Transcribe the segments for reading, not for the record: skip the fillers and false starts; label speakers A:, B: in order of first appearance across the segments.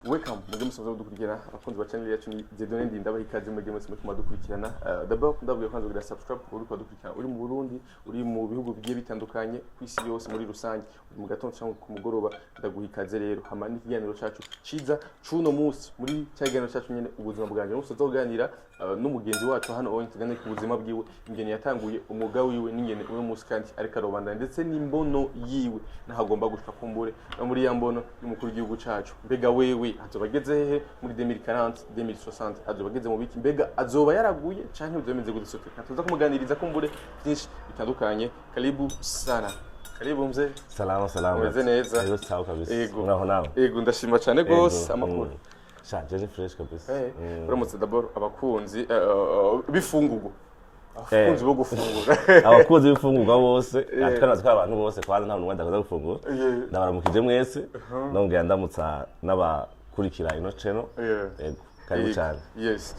A: Welcome mugiye musanzwe dukurikirana abakunzi ba channel yacu ni Zedone Ndinda bahikaze mugiye musanzwe dukurikirana d'abord ndabwiye kwanza kugira subscribe uri kudukurikirana uri mu Burundi uri mu bihugu bigiye bitandukanye kwisi yose muri rusange mu gatondo cyangwa ku mugoroba ndaguhikaze rero hamani ikiganiro cyacu ciza cuno munsi muri cyaganiro cyacu nyene ubuzima bwanje muso zoganira n'umugenzi wacu hano onye tugane ku buzima bwiwe ingene yatanguye umuga wiwe n'ingene uno munsi kandi ariko arobanda ndetse n'imbono yiwe nahagomba gushika kumbure no muri ya mbono y'umukuru w'igihugu cacu mbega wewe azobageze hehe muri 2040 2060 azobageze mu biki mbega azoba yaraguye canke bizomeze gudisotoka tuza kumuganiriza kumbure byinshi bitandukanye karibu sana karibu mzee
B: salama
A: meze neza
B: yego sawa kabisa
A: uraho nawe yego ndashima cyane gose amakuru
B: shaje fresh kabisa
A: uramutse d'abord abakunzi bifungurwa abakunzi bo gufungura
B: abakunzi b'ifungurwa bose atwana tw'abantu bose kwanza nta numwe ndakaza gufungura ndabaramukije mwese nongera ndamutsa n'abakurikira ino channel yego karibu cyane
A: yes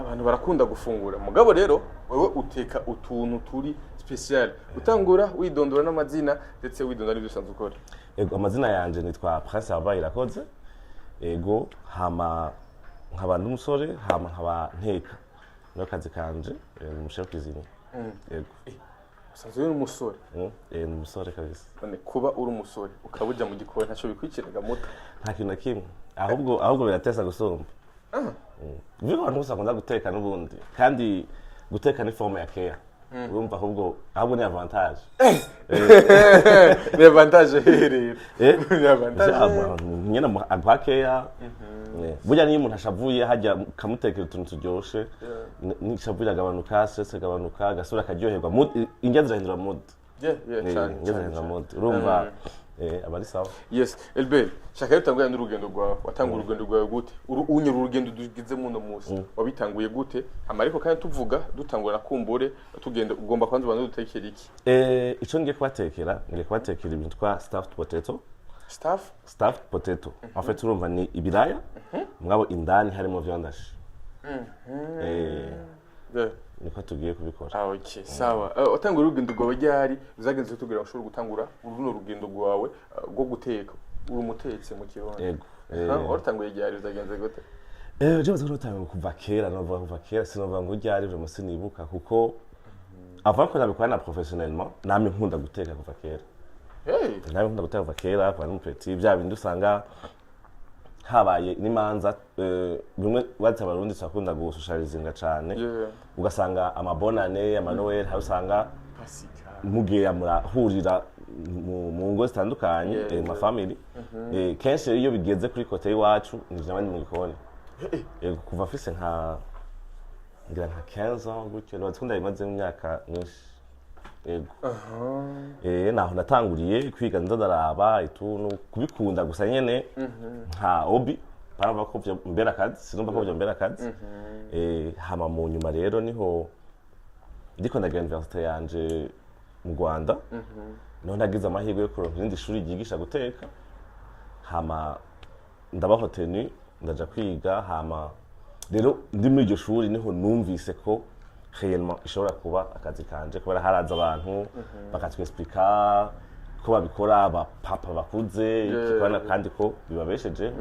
A: abantu barakunda gufungura mugabo rero wewe uteka utuntu turi special utangura widondora n'amazina ndetse widondora n'ibyo usanzwe ukora
B: yego amazina yanje nitwa Prince Abaye Irakoze ego hama nk'abantu umusore hama nk'aba nteka no kazi kanje umushefu kwizini yego
A: usanzwe uri umusore
B: umusore kabisa
A: none kuba uri umusore ukabuja mu gikoni ntaco bikwikiraga muto
B: nta kintu kimwe ahubwo biratesa gusumba Viko abantu usakunda guteka n'ubundi kandi guteka ni forme ya care urumva ahubwo ni avantage
A: ni avantage rero ni avantage
B: nyene agwa care burya niyo umuntu ashavuye hajya kamutekera utuntu turyoshe nishavuye agabanuka stress agabanuka gasura karyoherwa ingezi zahindura mood ingezi mood urumva abari sawa
A: yes Elbel shaka yutanguye n'urugendo rwawe watanga urugendo rwawe gute unyura urugendo dugize muno munsi wabitanguye gute amariko kandi tuvuga dutangura na kumbure tugenda ugomba kwanza ubanza dutekera iki
B: ico ngiye kubatekera ibintu twa stuffed potato stuffed potato en fait urumva ni ibiraya mwabo indani harimo vyondashi niko tugiye kubikora
A: okay sawa utangura urugendo rwawe ryari uzagenze tugira ushobora gutangura uruno rugendo rwawe rwo guteka uri umutetsi mu kirundi
B: yego
A: watanguye ryari uzagenze gute
B: je bazorotanga kuva kera sinova ngo ryari je musinibuka kuko avant ko nabikora na professionnellement namwe nkunda guteka kuva kera nawe nkunda guteka kuva kera kwa n'umupeti bya bindi usanga habaye n'imanza bimwe batse abarundi sakunda gusoshalizinga cyane ugasanga amabonane ama Noel usanga mugiye murahurira mu ngo zitandukanye ma family kenshi iyo bigeze kuri kote iwacu nije abandi mu gikoni kuva fise ngira nka 15 ans gutyo no twunda imaze mu myaka myinshi naho natanguriye kwiga ndaraba ituntu kubikunda gusa nyene nka hobby parava ko byo mbera kazi sinumva ko byo mbera kazi hama mu nyuma rero niho ndiko ndagira university yanje mu Rwanda no nagize amahirwe yo kuronka irindi shuri ryigisha guteka hama ndabaho tenu ndaja kwiga hama rero ndi muri iryo shuri niho numvise ko réellement ishobora kuba akazi kanje kubera haraza abantu bakatwexplica ko babikora aba papa bakuze kikwana kandi ko bibabesheje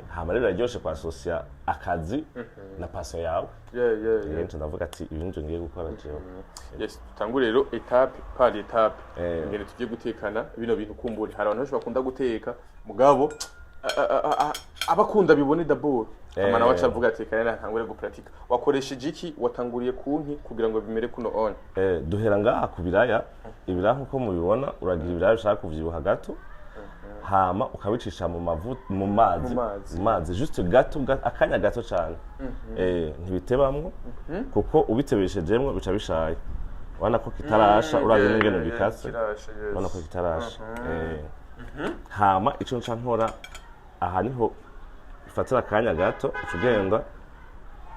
B: hama rero raryoshe kwa associate akazi na passion yawe nje ndavuga ati ibintu ngiye gukora jewe
A: yes tutangure rero etape par etape ngene tugiye gutekana bino bintu kumbure hari abantu bakunda guteka mugabo abakunda bibone d'abord amana wacha avuga ati kandi ntangure gupratika wakoresheje iki watanguriye kunki kugira ngo bimere kuno on
B: duhera ngaha ku biraya ibiraha uko mubibona uragira ibiraya ushaka kuvyibuha gato hama ukabicisha mu mazi juste gato akanya gato cyane ntibitebamwo kuko ubitebeshejemwe bica bishaye wana ko kitarasha uragira ingene bikase wana ko kitarasha hama ico nca nkora aha niho ifatira akanya gato ugenda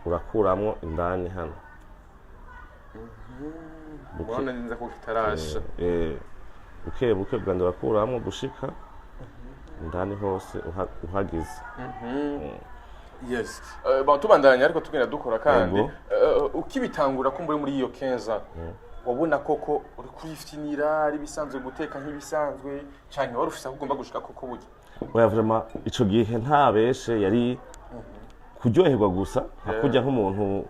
B: urakuramwo indani hano
A: ubona neza ko kitarasha
B: buke uganda urakuramwo gushika indani hose uhagize
A: yes tubandanya ariko tugenda dukora kandi ukibitangura ko muri iyo 15 wabona koko uri kurifinira ari bisanzwe guteka nk'ibisanzwe cyane wari ufise ugomba gushika koko burya
B: oya vraiment ico gihe ntabeshe yari kuryoherwa gusa hakurya nk'umuntu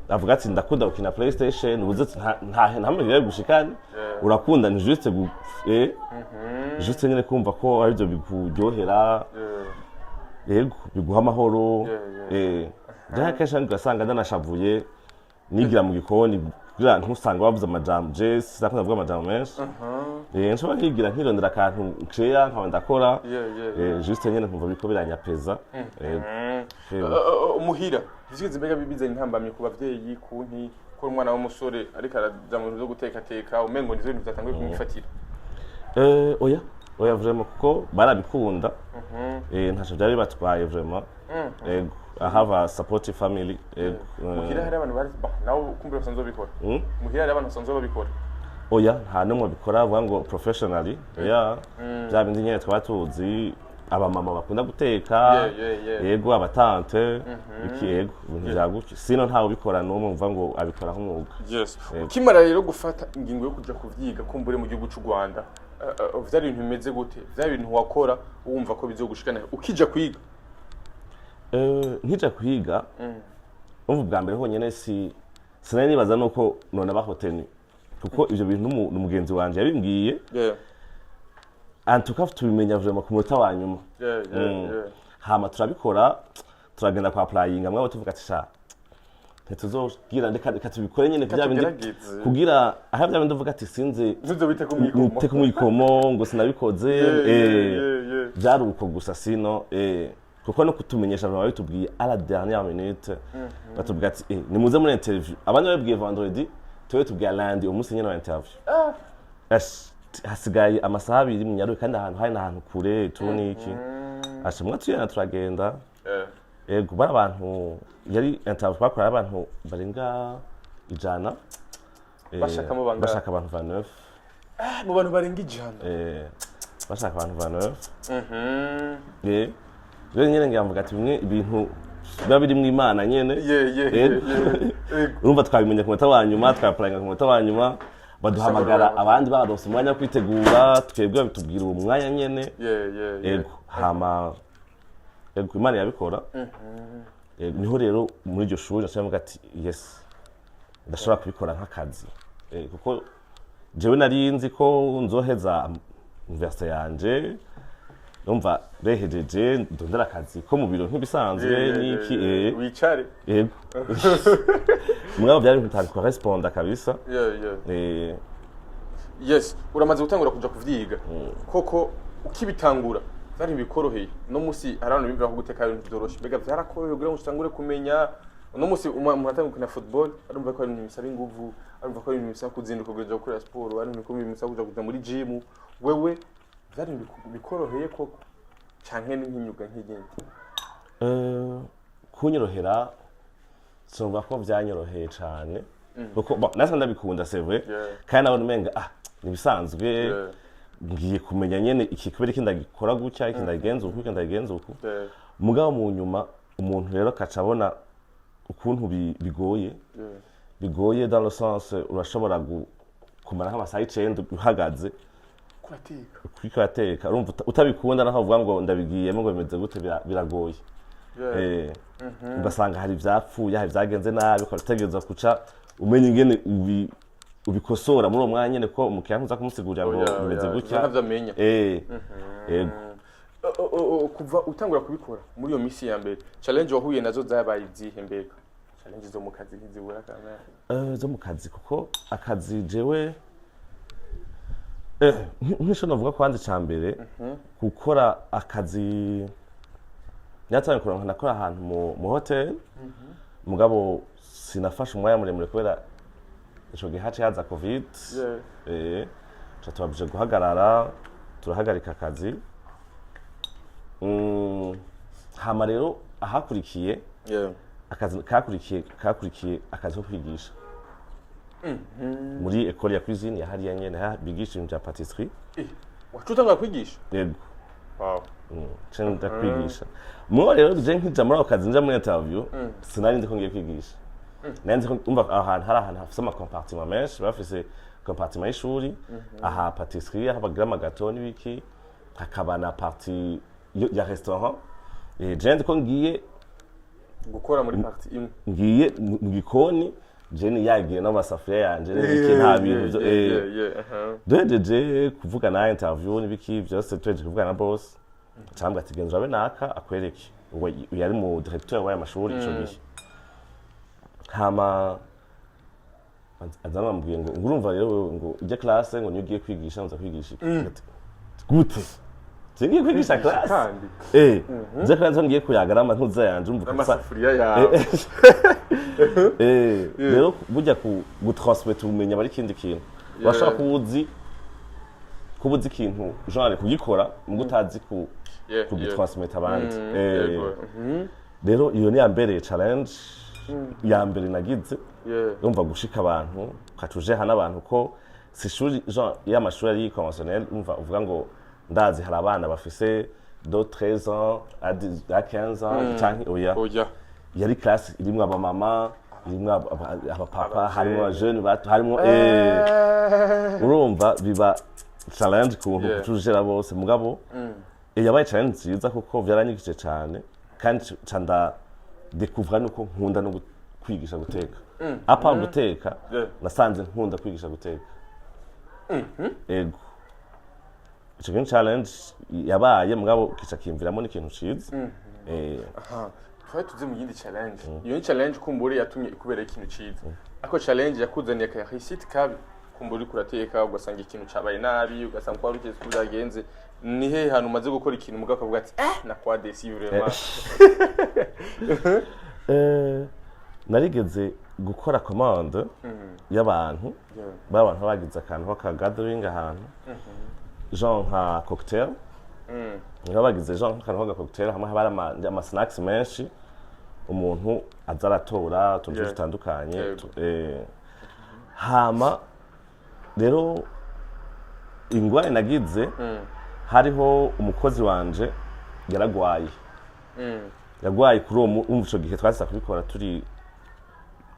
B: avuga ati ndakunda gukina PlayStation ubuze nta mpamvu gushikana urakunda ni juste juste nyine kumva ko ari byo bikuryohera yego biguha amahoro byakesha ngasanga ndanashavuye nigira mu gikoni kugira ntusanga bavuze amajambo je sinakunda kuvuga amajambo menshi nshobora nkigira nkirondera akantu nceya nkaba ndakora juste nyine nkumva biko biranyapeza
A: umuhira byigenze mbega bibizanye intambamye ku bavyeyi kunti ko umwana w'umusore ariko araja mu bintu byo guteka umengo nizo bintu byatanguye kumwifatira
B: oya vraiment kuko barabikunda ntaco byari batwaye vraiment yego I have a supportive family
A: muhira hari abantu bari nawe kumbira basanzwe babikora muhira hari abantu basanzwe babikora
B: oya nta numwe bikora avuga ngo professionally bya bindi nyene twatuzi abamama bakunda guteka yego abatante iki yego ibintu byaguke sino ntawe ubikora n'umwe mva ngo abikora nk'umwuga
A: ukimara rero gufata ingingo yo kuja kuvyiga kumbure mu gihugu cy'u Rwanda vyari ibintu bimeze gute vyari ibintu wakora wumva ko bizogushikana ukija kwiga
B: nkija kwiga umva bwa mbere honyene sinari nibaza nuko none abahoteni kuko ivyo bintu n'umugenzi wanje yabimbwiye antuka tubimenya vraiment ku munota wa nyuma hama turabikora turagenda kwa applyinga mwabo tuvuga ati sha ntituzogira ndeka tubikore nyene bya bindi kugira aho bya bindi uvuga ati sinze bite kumwikomo ngo sinabikoze byari uko gusa sino kuko no kutumenyesha abantu bitubwiye à la dernière minute batubwiye ati ni muze muri interview abandi babwiye vendredi tuwe tubwiye lundi umunsi nyene wa interview hasigaye amasaha abiri mu nyaruke kandi ahantu hari n'ahantu kure tubone iki ashimwe tuyana turagenda yego bara abantu yari interview twakora abantu barenga ijana bashaka abantu 29
A: mu bantu barenga ijana
B: bashaka abantu 29 rero nyene ngiyavuga ati bimwe ibintu biba biri mu Imana nyene urumva twabimenya ku munota wa nyuma twapuranga ku munota wa nyuma baduhamagara abandi baronse umwanya wo kwitegura twebwe bitubwira uwo mwanya nyene yego hama yego Imana yabikora niho rero muri iryo shuri nashavuga ati yes ndashobora kubikora nk'akazi kuko jewe nari nzi ko nzoheza universite yanje numva rehejeje ndondera akazi ko mu biro nk'ibisanzwe niki
A: wicare
B: yego mwabo byari bitari corresponda kabisa
A: yes uramaze gutangura kuja kuvyiga koko ukibitangura zari bikoroheye no musi arano bimbira ko guteka ibintu byoroshe mbega byarakoroheye kugira ngo utangure kumenya no musi umuntu atanga gukina football arumva ko ari ibintu bisaba inguvu arumva ko ari ibintu bisaba kuzinduka kuja gukora sport arumva ko ibintu bisaba kuja muri gym wewe zari bikoroheye koko canke n'imyuga nk'igindi
B: kunyorohera somva ko vyanyoroheye cane kuko nasa ndabikunda sevwe kandi nabona umenga nibisanzwe ngiye kumenya nyene iki kubera iki ndagikora gutya iki ndagenza uku mugabo mu nyuma umuntu rero kacabona ukuntu bigoye dans le sens urashobora kumara nk'amasaha 9 uhagaze kwateka urumva utabikunda naho uvuga ngo ndabigiyemo ngo bimeze gute biragoye ugasanga hari ivyapfuye hari vyagenze nabi ko utegereza kuca umenya ingene ubikosora muri uwo mwanya nyene ko umukiriya ntuza kumusigurira ngo bimeze gutya
A: kuva utangura kubikora muri iyo misi ya mbere challenge wahuye nazo zabaye izihe mbega challenge zo mu kazi ntizibura kana
B: zo mu kazi kuko akazi jewe nk'isho navuga ko hanze cyambere gukora akazi nyatanye kuronka nakora ahantu mu hotel mugabo sinafashe umwanya muremure kubera ico gihe haje haza covid twabuje guhagarara turahagarika akazi hama rero ahakurikiye akazi kakurikiye akazi ko kwigisha muri école ya cuisine ya hariya nyene bigisha ibintu bya pâtisserie
A: wacutanga kwigisha
B: yego kwigisha mwo rero je nkija muri akazi nja muri interview sinari ndi ko ngiye kwigisha nanze umva ahantu hari ahantu hafise ama compartiment menshi bafise compartiment y'ishuri aha pâtisserie aha bagira amagato n'ibiki hakaba na parti ya restaurant je ndiko ngiye
A: gukora muri parti imwe
B: ngiye mu gikoni je ni yagiye n'amasafuriya yanje n'ibiki nta bintu duhejeje kuvuga na interview n'ibiki byose tuhejeje kuvuga na boss cyangwa ati genza abe naka akwereke ngo yari mu directeur w'aya mashuri ico gihe hama azana mbwiye ngo urumva rero ngo ujya classe ngo niyo kwigisha nza kwigisha gute singiye kwigisha classe nza classe ngiye kuyagarama ntuza yanje umvuka
A: amasafuriya yawe
B: rero burya gutransmettre ubumenyi bari kindi kintu washaka kubuzi ikintu genre kugikora mu gutazi kugitransmettre abandi rero iyo ni yambereye challenge ya mbere nagize umva gushika abantu katuje hana abantu ko sishuri genre y'amashuri ari conventionnel umva uvuga ngo ndazi hari abana bafise de 13 ans à 15 ans canke oya yari classe irimwe aba mama irimwe aba papa harimo jeune bato harimo urumva biba challenge kuntu kutujera bose mugabo yabaye challenge nziza kuko byaranyigije cyane kandi canda découvrir nuko nkunda no kwigisha guteka apa guteka nasanze nkunda kwigisha guteka ego ico kintu challenge yabaye mugabo kica kimviramo n'ikintu ciza
A: twari tuze mu yindi challenge iyo ni challenge kumbure yatumye ikubera ikintu ciza ako challenge yakuzaniye ka réussite kabi kumbure kurateka ugasanga ikintu cabaye nabi ugasanga kwa rukeze kuzagenze ni he hanu maze gukora ikintu mugabo kavuga ati na kwa desi vraiment
B: narigeze gukora commande y'abantu babantu bagize akantu ka gathering ahantu genre nka cocktail bagize genre akantu ka cocktail hamwe habara ama snacks menshi umuntu azaratora tunje tutandukanye hama rero ingwani nagize hariho umukozi wanje yaragwaye yagwaye kuri uwo umvuco gihe twasa kubikora turi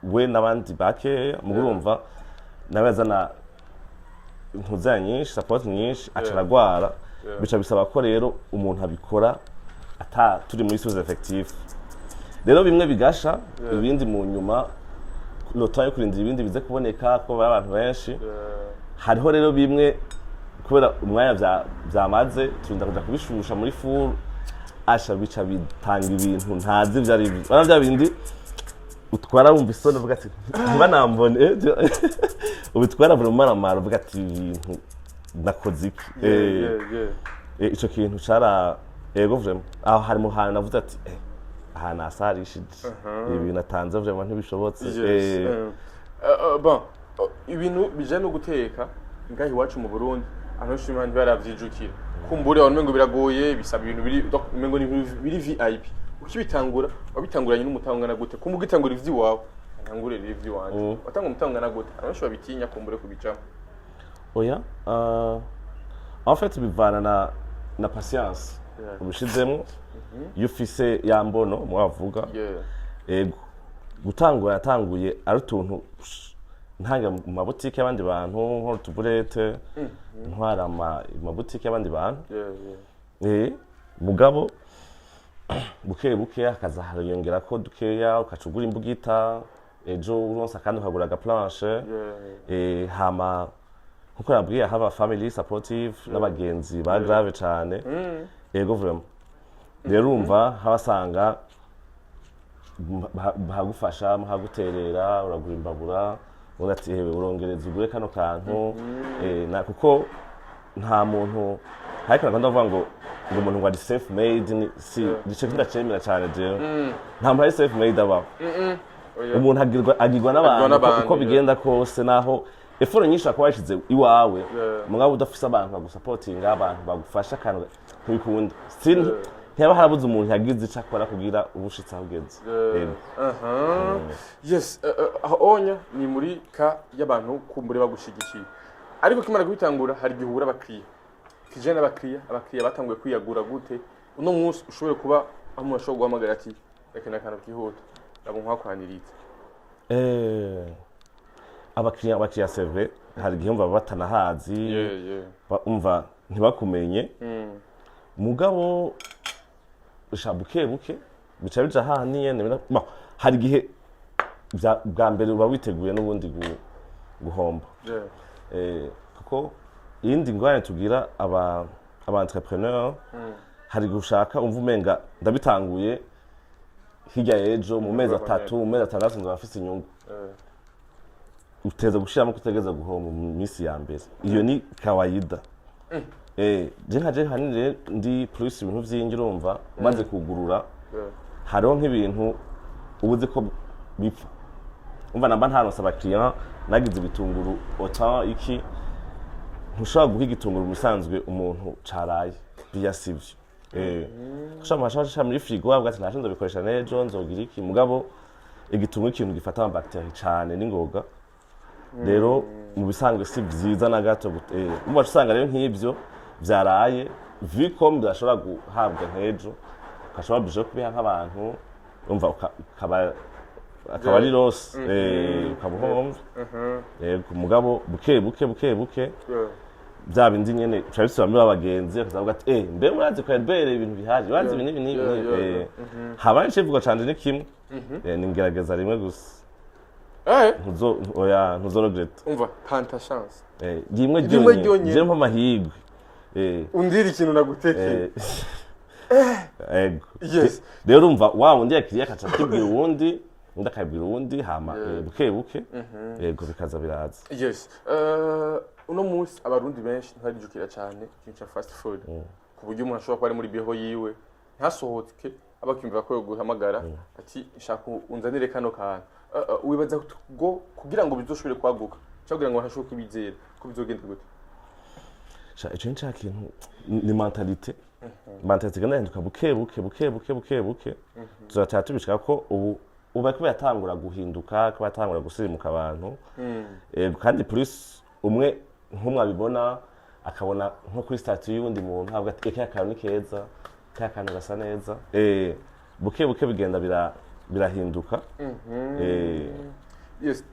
B: we nabandi bake mugurumva nabazana impuza nyinshi support nyinshi acaragwara bica bisaba ko rero umuntu abikora ata turi muri sous effectif rero bimwe bigasha ibindi mu nyuma lotaye kurindira ibindi bize kuboneka ko abantu benshi hariho rero bimwe kubera umwanya byamaze turinda kuja kubishusha muri four asha bica bitanga ibintu ntazi byari bya bindi utwara wumva isoni uvuga ati ntibanambone ubitwara buri maramara uvuga ati ibintu nakoze iki ico kintu cara ego vraiment aho hari mu hantu navuze ati aha nasarishije ibintu natanze vraiment ntibishobotse
A: bon ibintu bijanye no guteka ngahi wacu mu Burundi anoshi manje baravyijukira kumbure abantu ngo biragoye bisaba ibintu biri mengo ni biri VIP ukibitangura wabitanguranye n'umutangana gute kumugitangura ivyi wawe ntangure ivyi wanje watanga umutangana gute anoshi babitinya kumbure kubicamo
B: oya en fait bivana na patience ubishizemo yufise yambono mwavuga ego gutangura yatanguye ari tuntu ntanga mu mabutike y'abandi bantu nko tuburete ntwara mabutike y'abandi bantu mugabo buke akaza hariyongera ko dukeya ukacugura imbugita ejo uronsa kandi ukagura aga planche hama kuko nabwiye haba family supportive n'abagenzi ba grave cyane ego vraiment rero umva habasanga bahagufasha muhaguterera uragura imbabura urati hewe urongereza ugure kano kantu na kuko nta muntu hariko ndavuga ngo umuntu ngo self made ni si dice ndacemera cyane je nta muntu self made aba umuntu agirwa n'abantu uko bigenda kose naho eforo nyinshi akaba yashize iwawe mugabo udafise abantu bagusupportinga abantu bagufasha kandi kubikunda sin ntiyaba harabuze umuntu yagize ico akora kugira ubushitsi ahugeze
A: yes onya ni muri ka y'abantu kumbure bagushigikiye ariko kimara kubitangura hari gihura abakiriya kijana abakiriya batanguye kwiyagura gute uno munsi ushobore kuba aho ashobora guhamagara ati reka nakana kihuta nabo nkwakwaniritse
B: abakiriya serve hari gihumva batanahazi umva ntibakumenye mugabo buke buke bica bija hahandi nyene hari igihe bwa mbere uba witeguye n'ubundi guhomba kuko iyindi ngorane tugira aba entrepreneur hari gushaka umva umenga ndabitanguye hirya y'ejo mu mezi 3 mu mezi 6 nzaba afise inyungu uteza gushiramo kutegeza guhomba mu minsi ya mbere iyo ni kawaida je nkaje hanire ndi plus ibintu vyingi urumva maze kugurura hariho nk'ibintu ubuze ko bipfa umva namba ntaronse abakiriya nagize ibitunguru autant iki ntushobora guha igitunguru musanzwe umuntu caraye biya sivyo kushama muri frigo wabwa ati nashinze bikoresha nejo nzogira iki mugabo igitunguru ikintu gifata ama bacteria cyane n'ingoga rero mu bisanzwe si byiza na gato umva usanga rero nk'ibyo byaraye vicom byashobora guhabwa nk'ejo ukashobora bije kubiha nk'abantu umva akaba ari rose ukabuhomva yego mugabo buke bya bindi nyene cyabise bamwe babagenzi akazavuga ati mbe murazi ko yabere ibintu bihaje bazi ibintu nibi habaye civuga cyane ni kimwe ningerageza rimwe gusa ntuzorogereta
A: umva panta chance
B: rimwe ryonye je mpamahigwe
A: undira ikintu nagutekeye
B: yes rero umva wa wundi yakiriye akacatibwira uwundi ndakabwira uwundi hama buke yego bikaza biraza
A: yes uno munsi abarundi benshi ntarijukira cyane ikintu cya fast food ku buryo umuntu ashobora kuba ari muri beho yiwe ntasohoke abakimva ko guhamagara ati nshaka unzanire kano kantu wibaza go kugira ngo bizoshobore kwaguka cyangwa ngo ntashobore kubizera ko bizogenda gute
B: ico nca kintu ni mentalite gana hinduka buke tuzataha tubishaka ko ubu ko yatangura guhinduka ko yatangura gusirimuka abantu kandi plus umwe nk'umwabibona akabona nko kuri statue y'undi muntu avuga ati eka kantu ni keza ka kantu gasa neza buke bigenda birahinduka
A: yes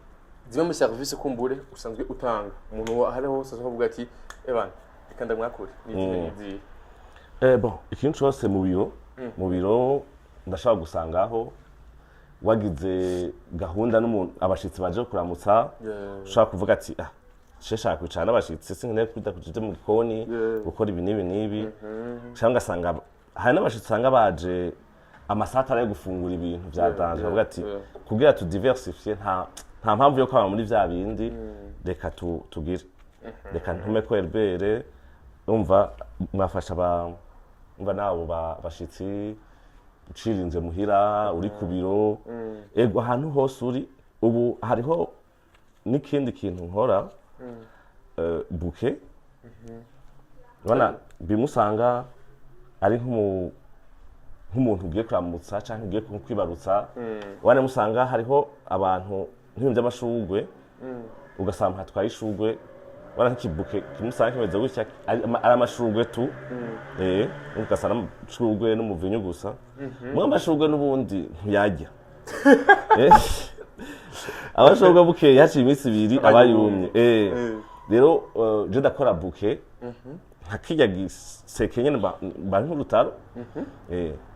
A: zimwe mu service kumbure usanzwe utanga umuntu hariho hose avuga ati ebana ikanda mwakure n'izi
B: bon ikintu cyose mu biro ndashaka gusangaho wagize gahunda n'umuntu abashitsi baje kuramutsa ushaka kuvuga ati sheshaka kwicara n'abashitsi sinkeneye kwita kujije mu gikoni gukora ibi n'ibi cyangwa asanga hari n'abashitsi usanga baje amasata yo gufungura ibintu byadanje bavuga ati kugira tu diversifier nta mpamvu yo kwama muri vya bindi reka tugire reka ntume ko erbere umva mwafasha umva nabo bashitsi ucirinze muhira uri ku biro ego ahantu hose uri ubu hariho n'ikindi kintu nkora buke bana bimusanga ari nk'umuntu ugiye kuramutsa cyangwa ugiye kwibarutsa wane musanga hariho abantu nk'ibintu by'amashugwe ugasanga hatwaye ishugwe wana nk'ikibuke kimusanga kimeze gutya ari amashugwe tu ugasanga amashugwe n'umuvinyu gusa mu amashugwe n'ubundi ntiyajya abashugwe buke yaciye iminsi 2 abayumye rero je ndakora buke hakijya giseke nyene bari nk'urutaro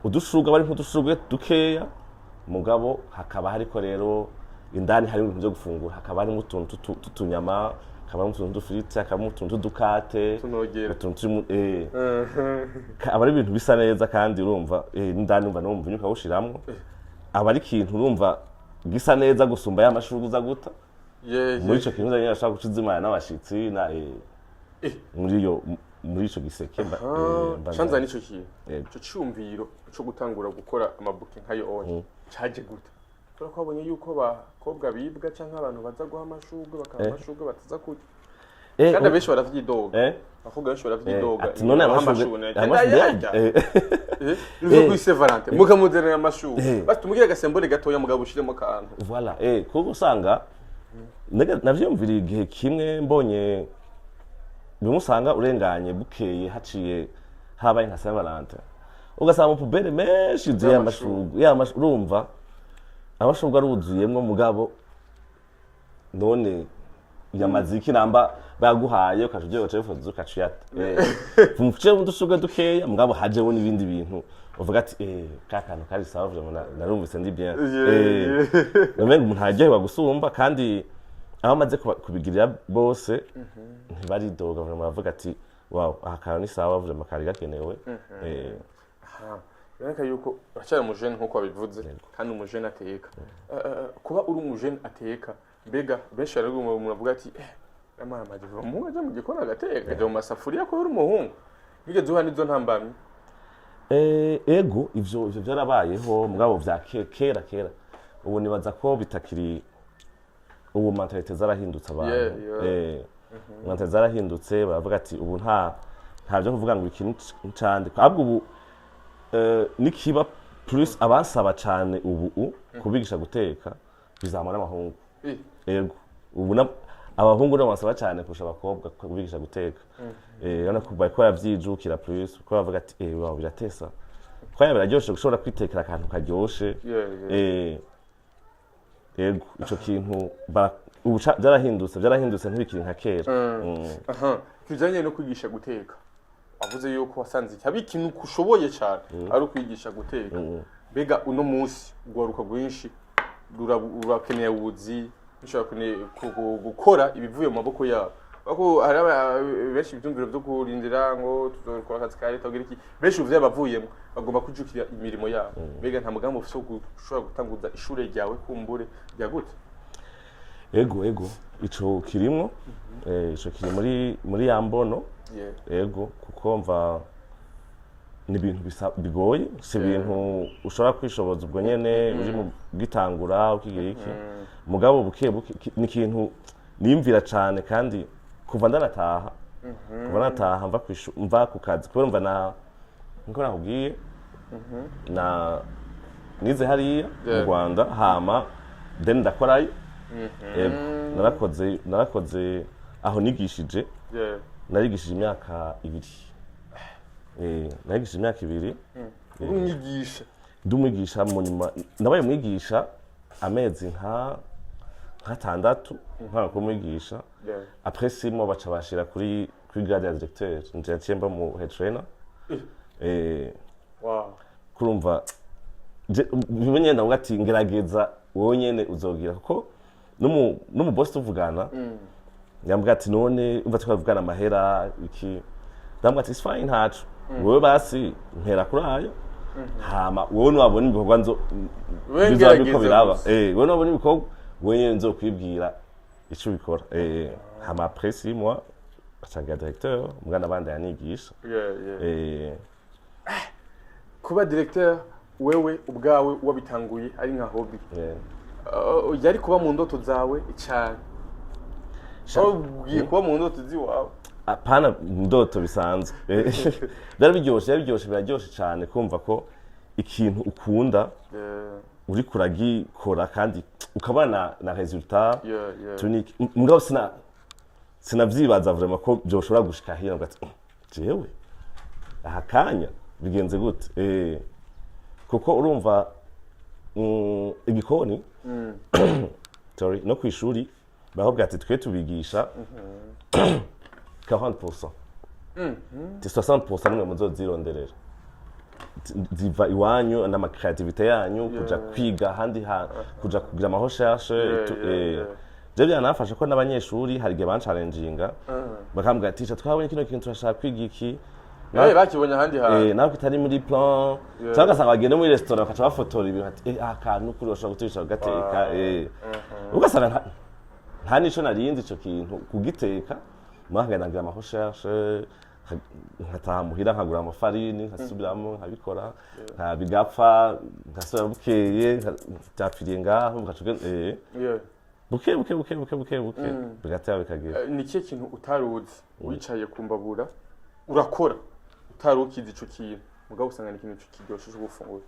B: udushuga bari nk'udushuga dukeya mugabo hakaba hariko rero indani hari ibintu byo gufungura hakaba harimo utuntu tutunyama hakaba harimo utuntu dufiriti hakaba harimo utuntu dukate utuntu aba ari ibintu bisa neza kandi urumva indani umva no mvunyuka ushiramwo aba ari ikintu urumva gisa neza gusumba y'amashurwe uza guta muri ico kintu nyine ashaka gucizimana n'abashitsi na muri ico giseke
A: shanza nico kintu ico cyumviro cyo gutangura gukora amabuke nkayo onye caje gute kora kwabonye yuko bakobwa bibwa canke abantu baza guha amashurwe bakaba amashurwe bataza kurya kandi abenshi baravyidoga bakobwa benshi baravyidoga
B: none amashurwe
A: nizo kwise Valente mukamuzerera amashurwe basi tumugira agasembore gatoya mugabo ushiremo kantu
B: voilà kuko usanga navyumvira igihe kimwe mbonye bimusanga urenganye bukeye haciye habaye nka Saint Valentin ugasanga mu pubere menshi zuye amashurwe urumva amashurwe aruzuyemwo mugabo none yamaziki namba baguhaye ukajuje ucefuza ukaciyata mfuje mudushugwe dukeya mugabo hajeho n'ibindi bintu uvuga ati kakantu kari sawa vraiment narumvise ndi bien namenye umuntu hajye gusumba kandi aho maze kubigirira bose ntibaridoga vraiment bavuga ati wow akantu ni sawa vraiment kari gakenewe
A: Yanka yuko uracyari umujene nkuko wabivuze kandi umujene ateka kuba uri umujene ateka mbega benshi ari umuntu avuga ati amara majiva mu aje mu gikona agateka aje mu masafuriya ko uri umuhungu bigeze uha nizo ntambamye
B: ego ivyo byarabayeho mugabo vya kera ubu nibaza ko bitakiri ubu mentalite zarahindutse abantu mentalite zarahindutse baravuga ati ubu nta byo kuvuga ngo ikintu ncande ahubwo ubu nikiba plus abasaba cyane ubu kubigisha guteka bizamara n'abahungu ego ubu abahungu nabo basaba cyane kurusha abakobwa kubigisha guteka yana kubaye ko yavyijukira plus ko bavuga ati wow biratesa ko yabiraryoshe gushobora kwitekera akantu karyoshe ego ico kintu ubu byarahindutse ntibikiri nka kera
A: kijanye no kwigisha guteka avuze yuko wasanze cyabi ikintu kushoboye cyane ari ukwigisha guteka mbega uno munsi gwaruka rwinshi rurakeneye ubuzi bishobora gukora ibivuye mu maboko yabo bako hari benshi ibyumviro byo kurindira ngo tuzokora akazi ka leta ugira iki benshi uvye bavuyemo bagomba kujukira imirimo yabo mbega nta mugambo ufite gushobora gutanguza ishure ryawe kumbure rya gute
B: ego ico kirimo ico kiri muri yambono ego kuko mva ni ibintu bigoye si ibintu ushobora kwishoboza ubwo nyene uri mu gitangura ukigira iki mugabo buke ni ikintu nimvira cyane kandi kuva ndanataha mva ku kazi kubera mva nko nakubwiye nize hariya mu Rwanda hama then ndakorayo narakoze aho nigishije narigishije imyaka 2 narigishije imyaka 2
A: umwigisha
B: ndumwigisha mu nyuma nabaye mwigisha amezi nka 6 nka kumwigisha après 6 mois baca bashira kuri grade ya directeur nje cyemba mu head trainer
A: wow
B: kurumva bimenye ndavuga ati ngerageza wowe nyene uzogira kuko no mu boss tuvugana yambwa ati none umva twavugana amahera iki ndambwa ati fine ntacu wowe basi ntera kurayo hama wowe nabona ibikorwa nzo bizabiko biraba wowe nabona ibikorwa wowe nzo kwibwira ico bikora hama après 6 mois batanga directeur mugana banda yanigisha
A: kuba directeur wewe ubwawe wabitanguye ari nka hobby yari kuba mu ndoto zawe cyane ugiye kuba mu ndoto ziwawe
B: apana ndoto bisanzwe biraryoshe cyane kumva ko ikintu ukunda uri kuragikora kandi ukabana na resultat tunique mugabo sinavyibaza vraiment ko byoshobora gushika hino ngati jewe ahakanya bigenze gute kuko urumva igikoni sorry no kwishuri bavuga ati twe tubigisha 40% ti 60% nimwe muzozironderera ziva iwanyu n'ama creativity yanyu kuja kwiga handi kuja kugira ama recherche je byanafasha ko n'abanyeshuri hari gihe bancalenginga bakambwira ati twabonye kino kintu turashaka kwiga iki
A: bakibonye handi
B: nawe kitari muri plan cyangwa sanga bagende muri restaurant bakaca bafotora ibintu ati akantu kuri bashobora guturisha gateka ugasanga nta nico narinzi ico kintu kugiteka mwahangana ngira ama recherche nkataha muhira nkagura amafarini nkasubiramo nkabikora nkabigapfa nkasubira bukeye byapfiriye ngaho ngacuge buke bigatera bikagira
A: ni kiye kintu utaruzi wicaye kumbabura urakora utarukiza ico kintu mugabo usanga ni ikintu kiryoshije gufungura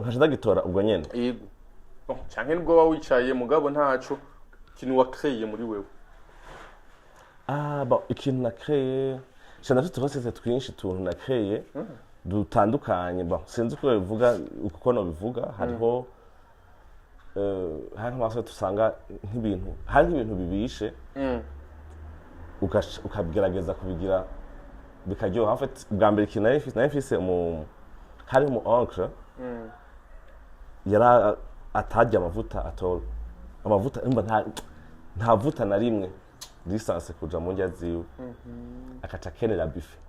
B: nkaje ndagitora ubwo nyene
A: yego canke nibwo wa wicaye mugabo ntaco kintu wakreye muri wewe
B: ikintu nakreye cyane tutose twinshi tuntu nakreye dutandukanye sinzi uko bivuga uko no bivuga hariho hari nk'amaso tusanga nk'ibintu hari nk'ibintu bibishe ukabigerageza kubigira bikaryoha en fait bwa mbere ikintu nari mfise hari mu oncle yara atarya amavuta atoro amavuta imba nta vuta na rimwe distance kuja mu ndya ziwe akaca kenera buffet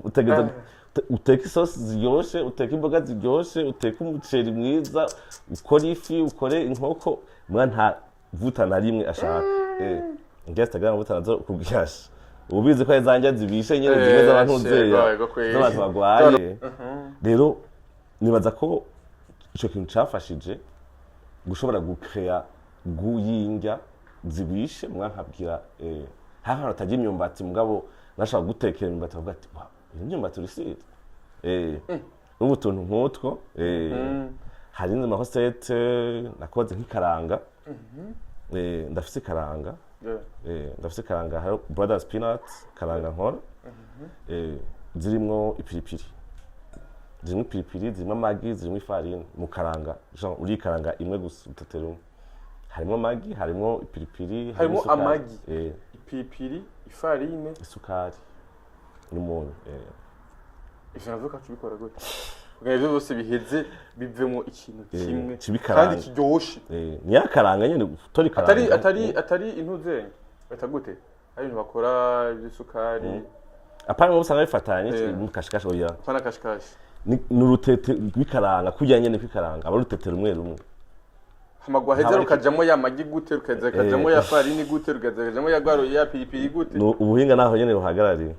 B: utegeza uteka isosi ziryoshe uteka imboga ziryoshe uteka umuceri mwiza ukora ifi ukore inkoko mwa nta vuta na rimwe ashaka Instagram amavuta nazo kubyasha ubizi ko yazanja zibishe nyene zimwe z'abantu zeya z'abantu bagwaye rero nibaza ko ico kintu cafashije gushobora gukrea guyinga zibishe mwankabwira haha ataje imyumbati mugabo nashaka gutekera imyumbati avuga ati imyumbati urisize ubu tuntu nkutwo hari n'ama hosete nakoze nk'ikaranga ndafise ikaranga ndafise ikaranga hari brothers peanuts karanga nkora zirimwo ipiripiri zirimo amagi zirimo ifarine mu karanga genre uri karanga imwe gusa uteterumwe harimo amagi harimo ipiripiri
A: harimo amagi ipiripiri ifarine
B: isukari n'umunyu
A: ivyo navuga tubikora gute ubwo byose biheze bivemo ikintu kimwe kandi kiryoshe
B: ni yakaranga nyene tori karanga
A: atari intuzenye bata gute ari ibintu bakora iby'isukari
B: apana mu usanga bifatanye mu kashikashi oya
A: apana kashikashi
B: ni urutete rw'ikaranga kujya nyene kwikaranga aba rutete rumwe rumwe
A: hamagwa heze rukajamo ya magi gute rukaza kajamo ya farine gute rukaza kajamo ya gwaro ya piripiri gute
B: ubuhinga naho nyene buhagarariye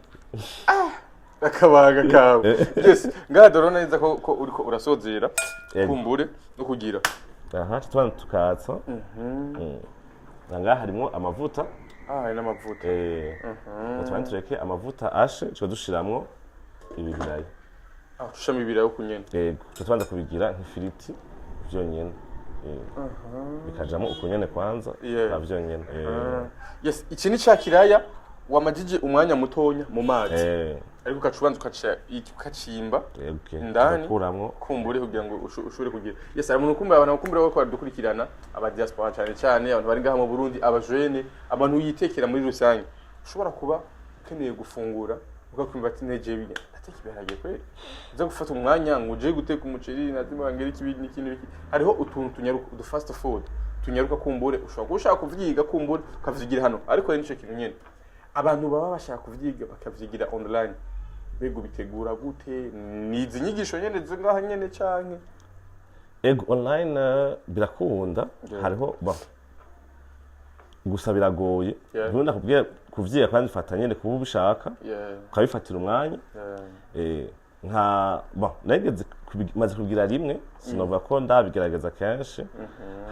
A: akabaga kawe yes ngadoro neza ko uriko urasozera kumbure no kugira
B: aha twana tukatsa nanga harimo amavuta
A: hari n'amavuta
B: twana tureke amavuta ashe cyo dushiramwo ibibirayi
A: tushami ibirayi kunyene
B: yego tubanza kubigira nk'ifiriti byonyene bikajamo ukunyene kwanza navyonyene
A: yes iki ni cakiraya wamajije umwanya mutonya mu mazi ariko kacubanza ukacimba ndani kumbure kugira ngo ushobore kugira yes ari umuntu kumbura abantu kumbura ko dukurikirana aba diaspora cyane abantu bari ngaha mu Burundi abajene abantu yitekera muri rusange ushobora kuba ukeneye gufungura ugakwimba ati neje binya ateki biharagiye kweli uza gufata umwanya ngo uje guteka umuceri nazimangera ikibindi n'ikindi hariho utuntu tunyaruka du fast food tunyaruka kumbure ushobora gushaka kuvyiga kumbure ukavyigira hano ariko nico kintu nyene abantu baba bashaka kuvyiga bakavyigira online bego bitegura gute nizi nyigisho nyene zingaha nyene canke
B: ego online birakunda hariho gusa biragoye nkunda kubwira kuvyiga kandi fatanye nyene kuba ubishaka ukabifatira umwanya nka nageze maze kugira rimwe sinovuga ko ndabigerageza kenshi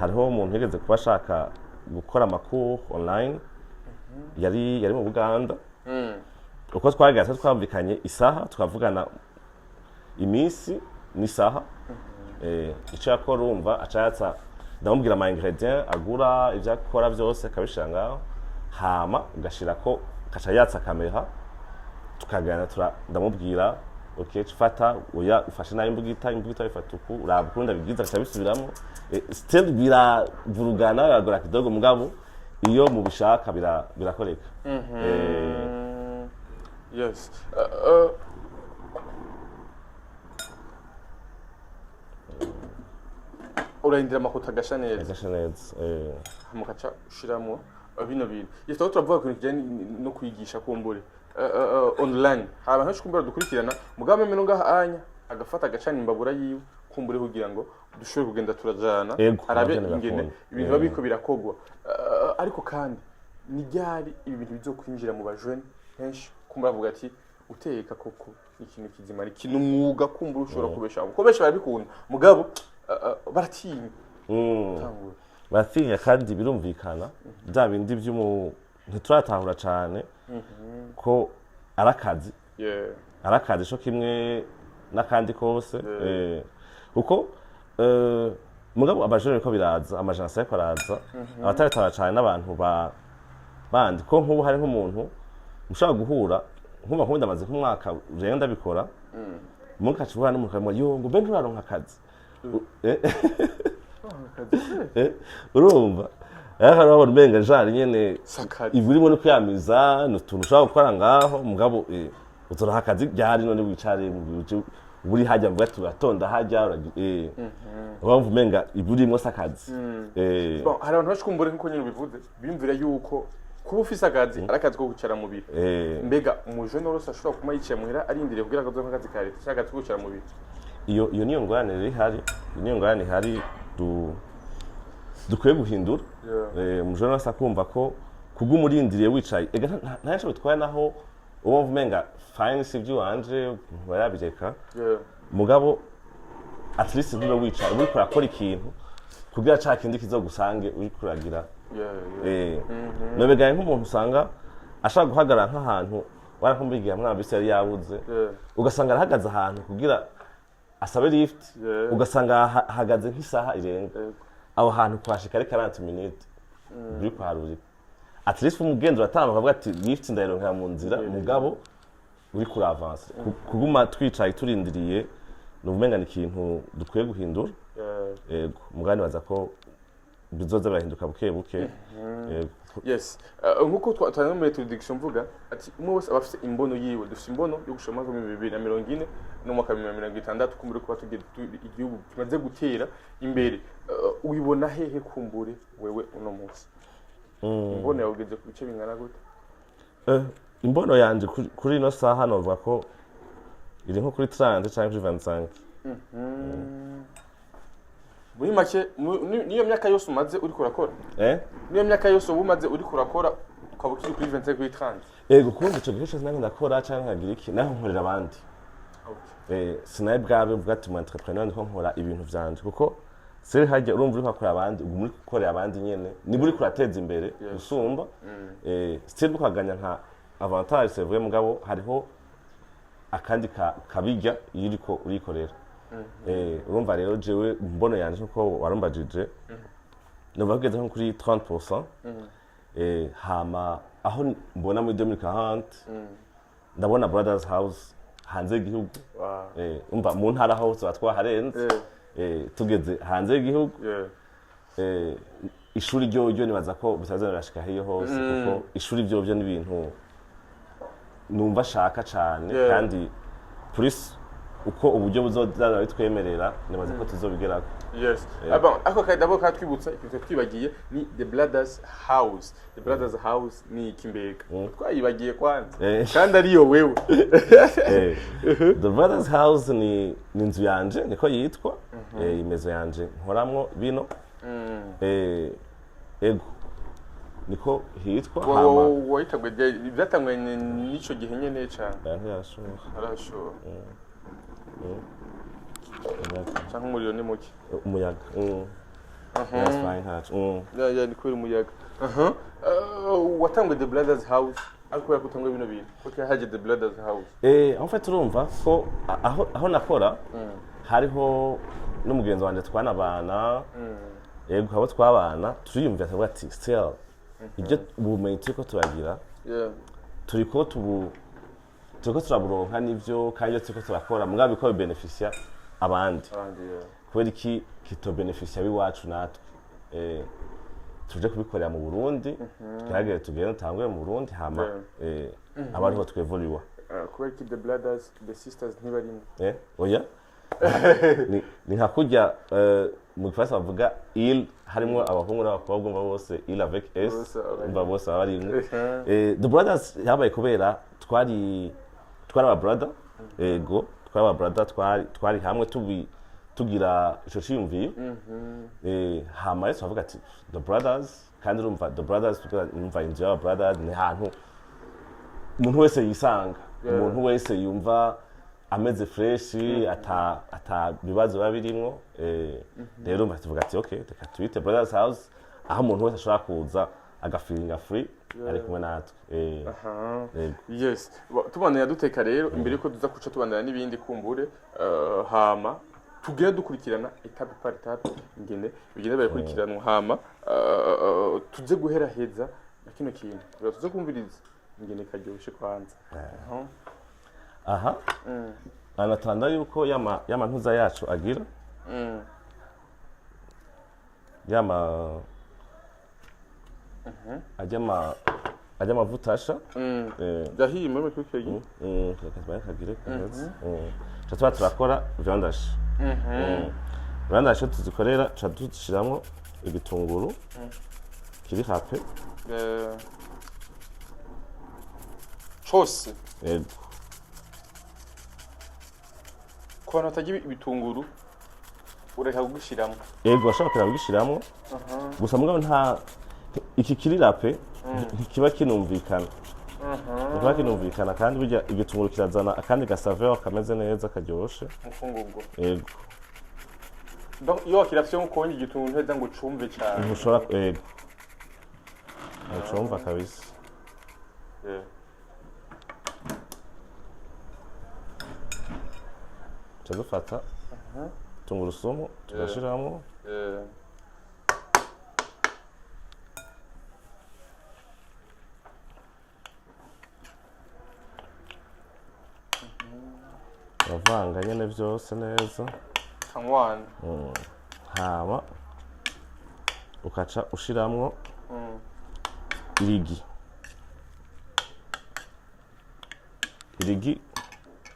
B: hariho umuntu yigeze kuba ashaka gukora amakuru online yari mu Buganda uko twageze twavukanye isaha tukavugana iminsi n'isaha icyo yakora urumva acayatsa ndamubwira ama ingredient agura ivyo akora byose kabishanga hama ugashirako kaca yatsa kamera tukagana ndamubwira okay fata oya ufashe nayo imbugita ifata uku urabukunda bigiza kaca bisubiramo still biravurugana agora kidogo mugabo iyo mubishaka birakoreka
A: yes urahindira amakuta gasha neza mukaca ushiramo bino bintu yitwa turavuga ku kijyanye no kwigisha kumbure online abantu benshi kumbura dukurikirana mugambe meno ngaha anya agafata agacana imbabura yiwe kumbure kugira ngo dushobore kugenda turajana arabe ingene ibintu babiko birakogwa ariko kandi ni ryari ibi bintu bizokwinjira mu bajene henshi kumbura avuga ati uteka koko ikintu kizima ari kintu mwuga kumbura ushobora kubeshaho kuko benshi barabikunda mugabo baratinya
B: batinya kandi birumvikana bya bindi ntituratahura cyane ko arakazi arakazi sho kimwe nakandi kose uko mugabo abajene ko biraza amajansi yako araza abataratara cyane n'abantu bandi ko nk'ubu hari nk'umuntu mushaka guhura nk'uba nkunda amaze nk'umwaka ugenda bikora mukacuhura n'umuntu yo ngo mbe nturaronka akazi urumva ariko urabona umenga jari nyene
A: sakari
B: ivurimo no kwiyamiza ni utuntu ushobora gukora ngaho mugabo uzoraha akazi ryari none wicare buri hajya mvuga turatonda hajya urumva umenga ivurimo sakazi
A: bon hari abantu bashikumbure nkuko nyine bivuze bimvira yuko kuba ufise akazi ari akazi ko kwicara mu biro mbega umujene wose ashobora kuma yicaye muhira arindiriye kugira ngo azoze akazi ka leta cyangwa akazi ko kwicara mu biro
B: iyo niyo ngorane ihari niyo ngorane ihari dukwiye guhindura umujene wese akumva ko kubw'umurindiriye wicaye nta nicyo bitwaye naho uwo umenga fine si iby'iwanje barabireka mugabo at least ntube wicaye uri kurakora ikintu kugira ca kindi kizogusange uri kuragira nobegaye nk'umuntu usanga ashaka guhagarara nk'ahantu warakumbigiye hamwe abisi yari yabuze ugasanga arahagaze ahantu kugira asabe lift ugasanga hahagaze nk'isaha irenga aho hantu kwashika ari 40 minutes uri kuharurika at least umugenzi uratambuka avuga ati lift ndayironkera mu nzira mugabo uri kuri avance kuguma twicaye turindiriye n'ubumenga ni ikintu dukwiye guhindura yego mugani baza ko bizoza birahinduka buke buke
A: yes nkuko twatanga muri introduction mvuga ati umwe wese abafite imbono yiwe dufite imbono yo gushoma mu 2040 no mu 2060 kumbure kuba tugiye igihugu kimaze gutera imbere ubibona hehe kumbure wewe uno munsi imbono yawe ugeze ku bice bingana gute
B: imbono yanje kuri no saha novuga ko iri nko kuri 30 cyangwa kuri 25 muri make niyo myaka yose umaze uri kurakora niyo myaka yose ubumaze uri kurakora ukaba ukiri kuri 25 kuri 30 yego kumva ico gihe cyose nange ndakora cyangwa nkagira iki naho nkorera abandi sinaye bwabe uvuga ati mu entrepreneur nko nkora ibintu vyanje kuko seri hajya urumva uri kwakora abandi ugu muri gukorera abandi nyene ni buri kurateza imbere usumba still bukaganya nka avantage c'est vrai mugabo hariho akandi kabijya yiriko urikorera urumva rero jewe mbono yanje uko warumbajije nobageze nko kuri 30% hama aho mbona muri 2040 ndabona Brothers House hanze y'igihugu umva mu ntara hose batwaharenze tugeze hanze y'igihugu ishuri ryo nibaza ko bitazana birashika hiyo hose kuko ishuri byo n'ibintu numva shaka cyane kandi police uko uburyo buzoza bitwemerera nibaza ko tuzobigerako
A: yes ako kadabo katwibutsa ikintu twibagiye ni the Brothers House the Brothers House ni kimbega twayibagiye kwanza kandi ariyo wewe
B: the Brothers House ni inzu yanje niko yitwa imezo yanje nkoramwo bino ego niko hitwa
A: hama wayitagwe byatangwe nico gihe nyene cyane arashobora cyangwa umuriro ni muke
B: umuyaga that's fine hatch
A: ni kuri umuyaga watangwe the Brothers House ariko yakutangwe bino bintu okay haje the Brothers House
B: en fait urumva ko aho nakora hariho n'umugenzi wanje twanabana yego habo twabana turiyumvira tuvuga ati still ibyo ubumenyi turiko turagira turiko turaburonka nivyo kandi turiko turakora mugabe biko beneficia abandi kubera iki kito beneficia biwacu natwe tuje kubikorera mu Burundi twagere tugenda tangwe mu Burundi hama abariho twevoliwa
A: kubera iki the brothers the sisters ntibarimo
B: oya ni hakujya mu Faransa bavuga il harimo abahungu n'abakobwa bose il avec s bose barimwe the brothers yabaye kubera twari aba brother ego twaba brother twari hamwe tugira ico cyumviye hama yesu avuga ati the brothers kandi urumva the brothers urumva inzu y'aba brothers ni hantu umuntu wese yisanga umuntu wese yumva ameze fresh ata bibazo babirimo rero mbatuvuga ati okay reka twite Brothers House aho umuntu wese ashobora kuza agafilinga free ari kumwe natwe
A: yes tubana yaduteka rero imbere ko tuza kuca tubandana n'ibindi kumbure hama tugiye dukurikirana etape par etape ingene bigenda barikurikiranwa hama tuze guhera heza kino kintu tuze kumviriza ingene karyoshe kwanza
B: aha anatanda yuko yama ntuza yacu agira yama ajya amavutasha
A: dahiye muri kwikeye
B: kagire kameze tuba turakora viandage viandage tuzikorera tuzishyiramo igitunguru kiri hape
A: cyose
B: yego
A: ku bantu batagira ibitunguru ureka kugushyiramo
B: yego bashobora kugushyiramo gusa mugabo nta iki kiri rape ntikiba kinumvikana ntikiba kinumvikana kandi burya igitunguru kirazana akandi gasaveur kameze neza karyoshe
A: mufungurwa
B: yego
A: iyo wakirafye nk'ukonye igitunguru nteza ngo ucumve cyane
B: ntushobora yego ucumva kabisa tugafata tungurusumu tugashiramo bavanga nyene byose neza
A: kamwana
B: hama ukaca ushiramwo irigi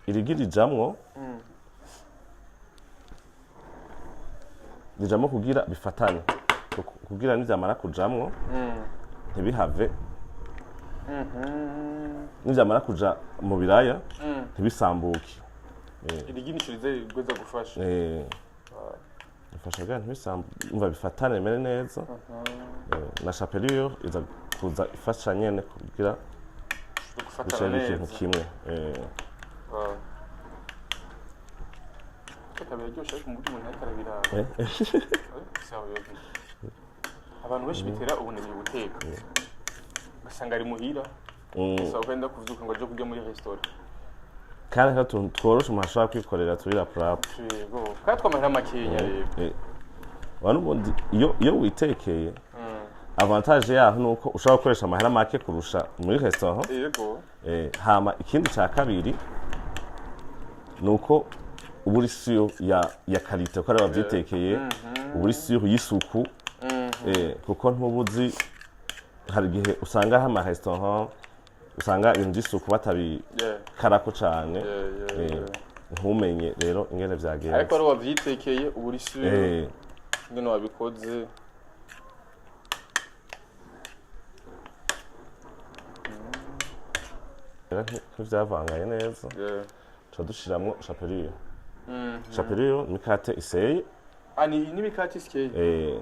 B: rijamwo kugira bifatane kugira n'ivyamara kujamwo ntibihave n'ivyamara kuja mu biraya ntibisambuke
A: irigi nicurize gweza gufasha
B: bifasha bwa ntibisambuke bifatane bimere neza na chapelure iza kuza ifasha nyene kugira
A: gufatana neza
B: ikintu kimwe
A: Kaberyoshe ariko muri umuntu akarabira. Sawa yobi. Abantu benshi bitera ubunebwe guteka. Basanga ari muhira. Sawa kwenda kuvyuka ngo aje kujya muri restaurant.
B: Kandi hato tworoshe umashaka kwikorera turira prap.
A: Yego. Kandi twamahera makenya rero.
B: Wanubundi iyo witekeye avantage yaho nuko ushaka gukoresha amahera make kurusha muri restaurant.
A: Yego.
B: Hama ikindi ca kabiri nuko uburi siyo ya kalite ko abavyitekeye uburi siyo y'isuku kuko ntubuzi hari gihe usanga hama restaurant usanga ibintu by'isuku batabi karako cyane ntumenye rero ingene vyagenze
A: ariko ari wavyitekeye uburi siyo ingene wabikoze
B: nk'ivyavangaye neza dushiramo chapelure chapelure mikate iseye
A: ani ni mikate iseye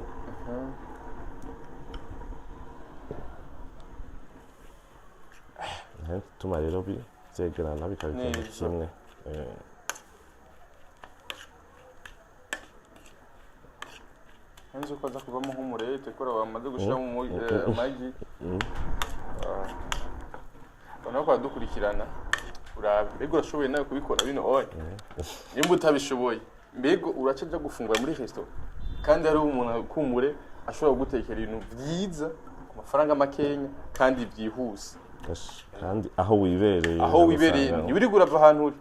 B: tuma rero byegerana bikabikora kimwe
A: Hanzo kwaza kuvamo nk'umurete kora wamaze gushiramo amagi Bana kwa dukurikirana mbega urashoboye nawe kubikora bino oye nimba utabishoboye mbega uracaja gufungura muri restaurant kandi ari umuntu kumure ashobora gutekera ibintu byiza ku mafaranga makenya kandi byihuse
B: kandi aho wibereye
A: ntibiri gurava ahantu uri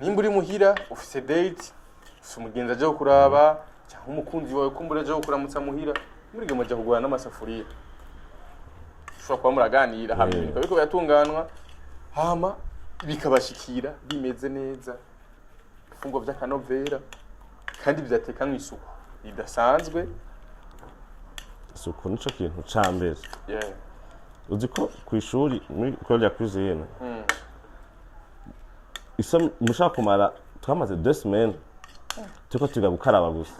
A: nimba uri muhira ufise date ufise umugenzi aje kuraba cyangwa umukunzi wawe kumbura aje kuramutsa muhira muri gemo aje kugura n'amasafuriya ushobora kuba muraganira hamwe ibintu biko byatunganwa hama bikabashikira bimeze neza ifungwa by'akanovera kandi byatekanwa isuku idasanzwe
B: isuku nico kintu cambere uzi ko ku ishuri muri école ya cuisine isa mushaka kumara twamaze 2 semaines tuko tuga gukaraba gusa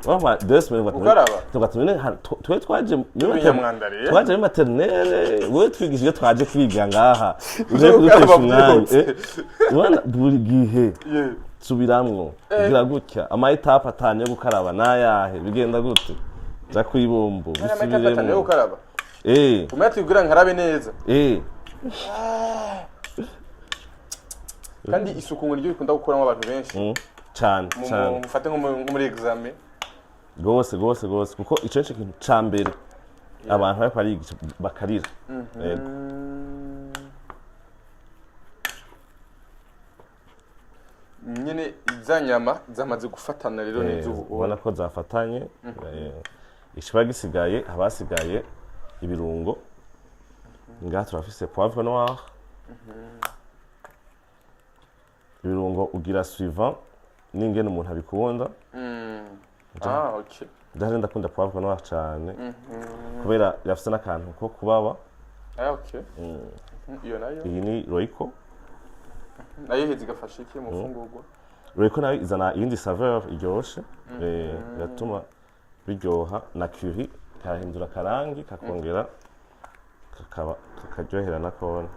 B: wama 2 semaines tugatumene twe twaje muri maternelle we twigishije twaje kwiga ngaha uje kudutesha umwanya ubona buri gihe subiramwo kugira gutya ama etape atanye yo gukaraba nayahe bigenda gute za kwibombo
A: bisubiremo yo gukaraba umati kugira nkarabe neza kandi isuku ngo ryo bikunda gukoramo abantu benshi
B: cyane
A: mufate nko muri examen
B: gose kuko ico kintu cambere abantu bari kwarigisha bakarira
A: nyene izanyama zamaze gufatana rero neza
B: ubona ko zafatanye ikiba gisigaye habasigaye ibirungo ngaha turafise poivre noir ibirungo ugira suivant n'ingene umuntu abikunda
A: okay
B: ndaje ndakunda poivre noir cyane kubera yafise n'akantu ko kubaba
A: okay iyo nayo
B: iyi ni roiko
A: nayo hezi gafashe iki mu fungurwa
B: roiko nayo izana iyindi saveur iryoshe yatuma biryoha na curry kahindura karangi kakongera kakaba kakaryohera nakone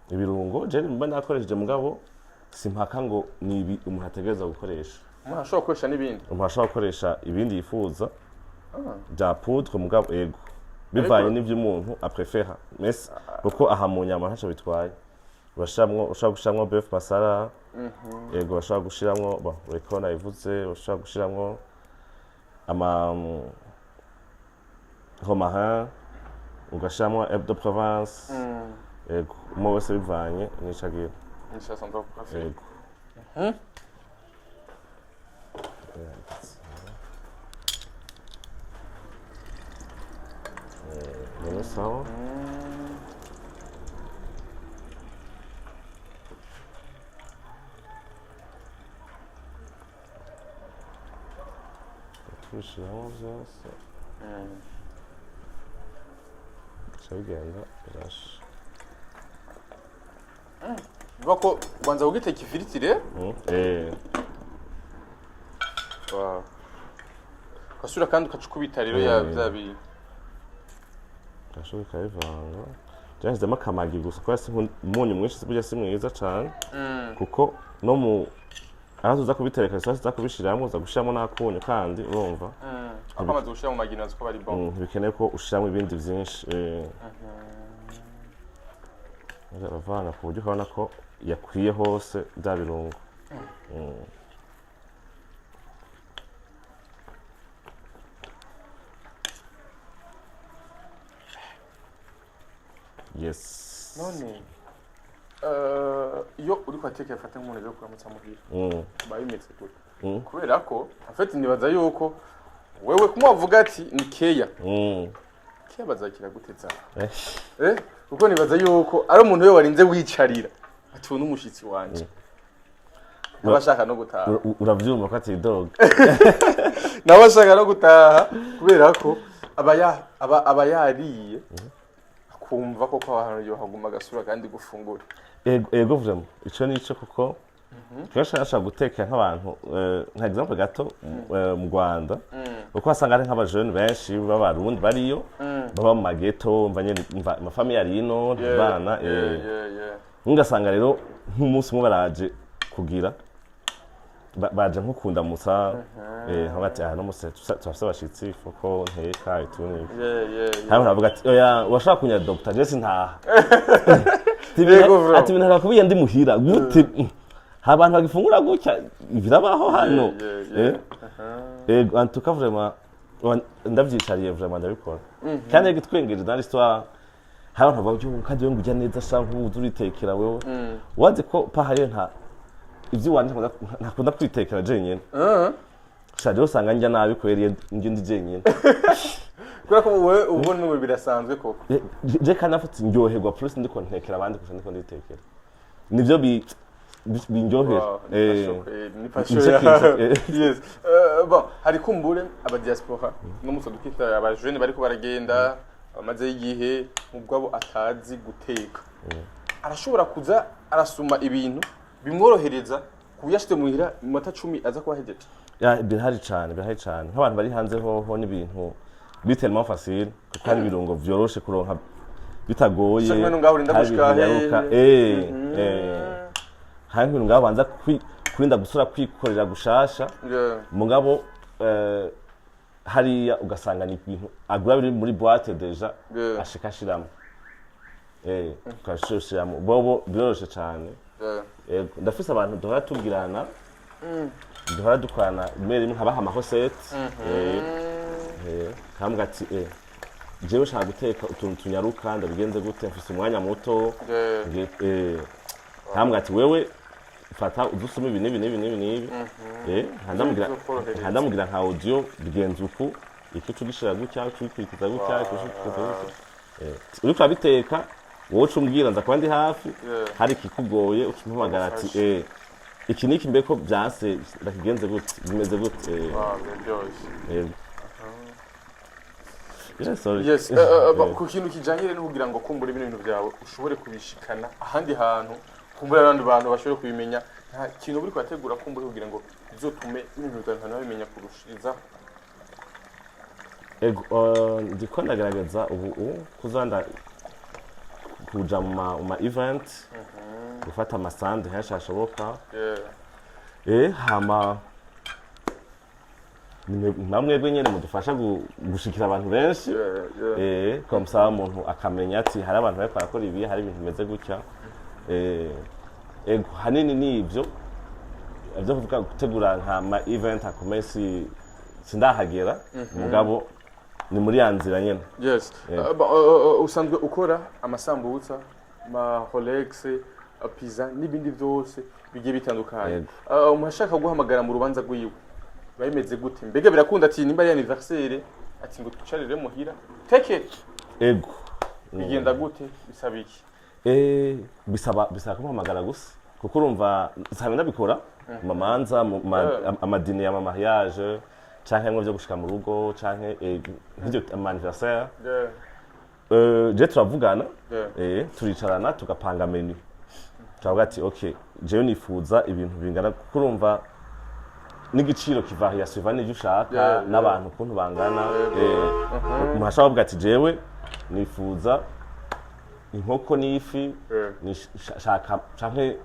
B: ibirungo je mba nakoresheje mugabo simpaka ngo ni ibi umuntu ategereza gukoresha
A: umuntu ashobora gukoresha n'ibindi
B: umuntu ashobora gukoresha ibindi yifuza bya poudre mugabo ego bivanye n'ivyo umuntu aprefera mais kuko aha mu nyama ntaco bitwaye ushobora gushiramwo bœuf masala ego ushobora gushiramwo bon rekona ivuze ushobora gushiramwo ama romarin ugashiramwo herbe de Provence ego umwe wese bivanye n'icagira ego None sawa tubishiramo vyose bigenda birasha
A: bako banza ugiteka ifiritire kasura kandi ukacukubita rero ya byabi
B: kasura kayivanga byashizemo akamagi gusa kwa si umunyu mwinshi burya si mwiza cyane kuko no mu aho uza kubitereka sasa uza kubishiramo uza gushiramo n'akunyu kandi urumva
A: akamaze gushira mu magina zuko bari bon
B: bikeneye ko ushiramo ibindi byinshi aravanga ku buryo ukabona ko yakwiye hose bya birungo yes
A: none iyo uri kwateka yafata nk'umuntu rero kuramutsa muhira bayimetse gute kubera ko afite nibaza yuko wewe kumwavuga ati ni keya keya bazakira guteza kuko nibaza yuko ari umuntu we warinze wicarira ati ubu n'umushitsi wanje nabashaka no gutaha
B: uravyumva ko ati dog
A: nabashaka no gutaha kubera ko aba yariye kumva ko abantu yo haguma gasura kandi gufungura
B: ego vraiment ico nico kuko twashaka guteka nk'abantu nka example gato mu Rwanda uko asanga ari nk'abajene benshi b'abarundi bariyo baba mu mageto mvanye amafamiye arino bana ngasanga rero nk'umunsi umwe baraje kugira baje nkukunda musa hagati no musa twafise abashitsi foko nteka ituni hano navuga ati oya washaka kunya doctor Jesse ntaha ati bintu nakubiye ndi muhira gute abantu bagifungura gutya birabaho hano antuka vraiment ndavyicariye vraiment ndabikora kandi gitwengeje dans l'histoire hano navuga cyo kandi we ngujya neza shanka uzuritekera wewe wazi ko pahariyo nta ivyo wanje ntakunda kwitekera jenyene shade usanga njya nabi kweriye nje ndi jenyene
A: kubera ko wowe ubona n'ubu birasanzwe koko
B: je kandi afite ndyoherwa plus ndiko ntekera abandi kuko ndiko nditekera nivyo binjohera
A: ni passion yes bon hari kumbure aba diaspora no muso dukita abajene bariko baragenda bamaze igihe ubwo atazi guteka arashobora kuza arasuma ibintu bimworohereza kuyashite muhira mu mata 10 aza kwahejeje
B: birahari cyane nk'abantu bari hanze ho n'ibintu bitermo facile kuko ari birungo vyoroshe kuronka bitagoye hangi ngabo banza kurinda gusura kwikorera gushasha mugabo hariya ugasanga ni ibintu agura biri muri boîte deja ashikashiramo ukashishiramo bobo biroroshe cyane ndafise abantu duhora tubwirana duhora dukorana rimwe nkabaha amahosete kambwa ati jewe shaka guteka utuntu tunyaruka ndabigenze gute mfise umwanya muto kambwa ati wewe fata udusuma ibi n'ibi nkandamugira nka audio bigenza uku iki tugishira gutya twikurikiza gutya uriko abiteka wowe ucumbwira nza kuba ndi hafi hari ikikugoye ukimpamagara ati iki niki mbeko byase ndakigenze gute bimeze gute
A: yes ku kintu kijanye no kugira ngo kumbura ibintu byawe ushobore kubishikana ahandi hantu kumbura abandi bantu bashobore kubimenya nta kintu buri kwategura kumbura kugira ngo bizotume ibintu byawe babimenya kurushiriza
B: ndiko ndagaragaza ubu kuzanda kuja mu ma event gufata amasande henshi hashoboka hama namwebwe nyene mudufasha gushikira abantu benshi comme ça umuntu akamenya ati hari abantu bariko barakora ibi hari ibintu bimeze gutya hanini ni ivyo kuvuga gutegura nka ma event akomeye sindahagera mugabo ni muri yanzira nyene
A: yes usanzwe ukora amasambutsa ma Rolex pizza n'ibindi byose bigiye bitandukanye umashaka guhamagara mu rubanza rwiwe bayimeze gute mbega birakunda ati nimba ari anniversaire ati ngo tucarire muhira teke bigenda gute bisaba iki
B: bisaba kumuhamagara gusa kuko urumva sabe ndabikora mamanza amadine ya mariage canke ngo byo gushika mu rugo canke nk'ibyo anniversaire je turavugana turicarana tugapanga menu turavuga ati okay jewe nifuza ibintu bingana kuko urumva n'igiciro kivaria suivant n'ibyo ushaka n'abantu kuntu bangana muhashaka bavuga ati jewe nifuza inkoko n'ifi nishaka canke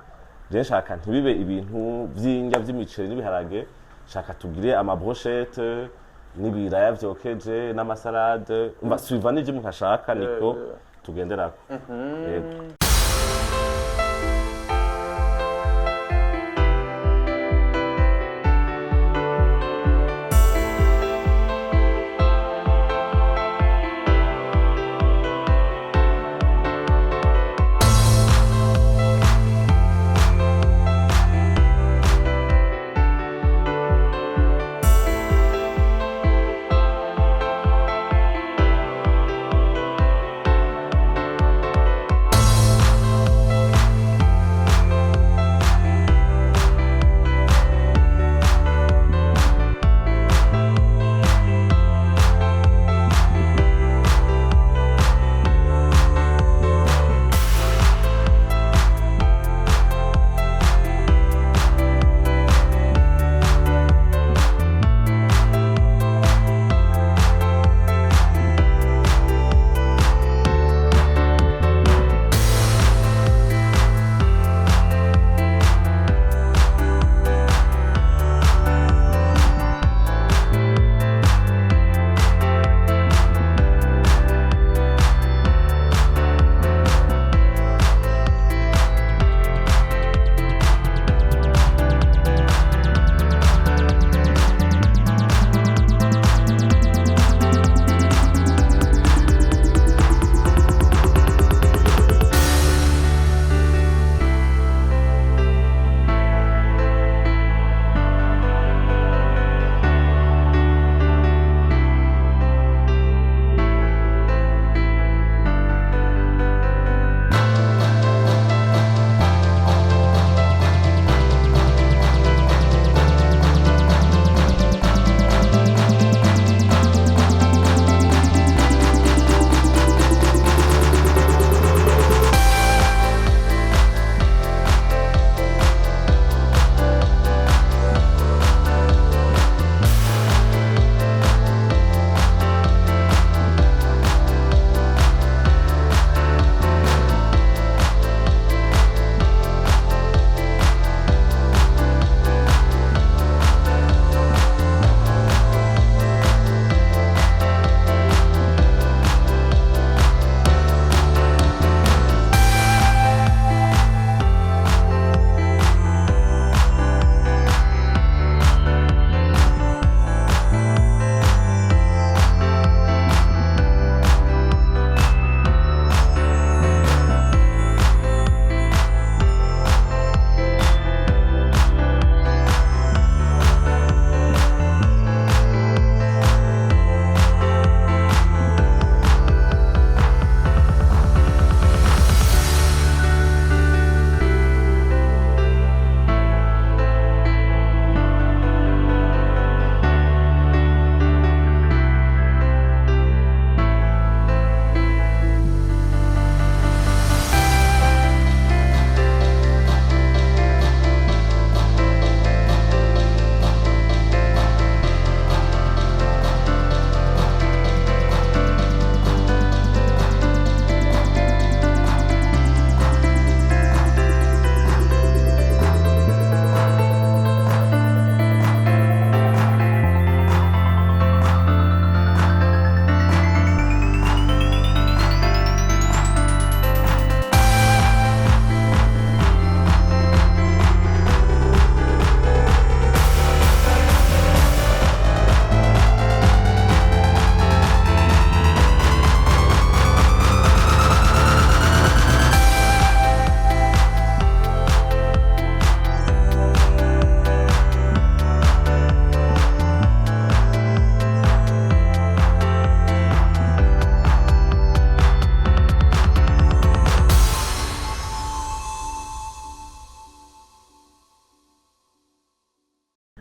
B: je nshaka ntibibe ibintu vy'indya vy'imiceri n'ibiharage shaka tugire ama brochette n'ibiraya vyokeje n'amasalade umva suivant n'ibyo mukashaka niko tugenderako